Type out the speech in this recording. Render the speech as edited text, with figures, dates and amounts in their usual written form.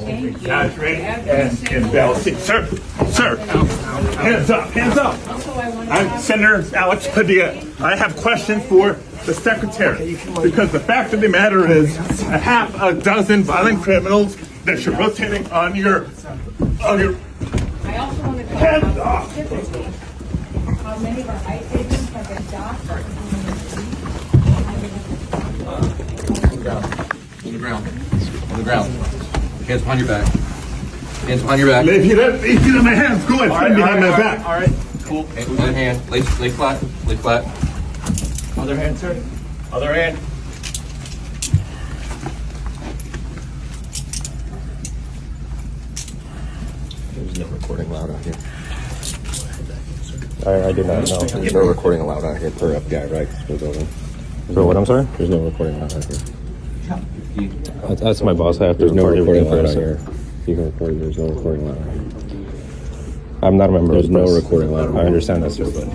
exaggerate and embellish. Sir, hands up. I'm Senator Alex Padilla. I have questions for the Secretary, because the fact of the matter is a half a dozen violent criminals that you're rotating on your I also want to hands off. How many of our ICE agents have been docked? On the ground. Hands behind your back. If you let my hands go, and behind my back. All right. Cool. Other hand. Lay flat. Other hand, sir. Other hand. There's no recording allowed out here. I did not know. There's no recording allowed out here per FBI, right? So what, I'm sorry? There's no recording allowed out here. That's my boss. I have to. There's no recording allowed out here. You can record. There's no recording allowed out here. I'm not a member. There's no recording allowed. I understand that, sir, but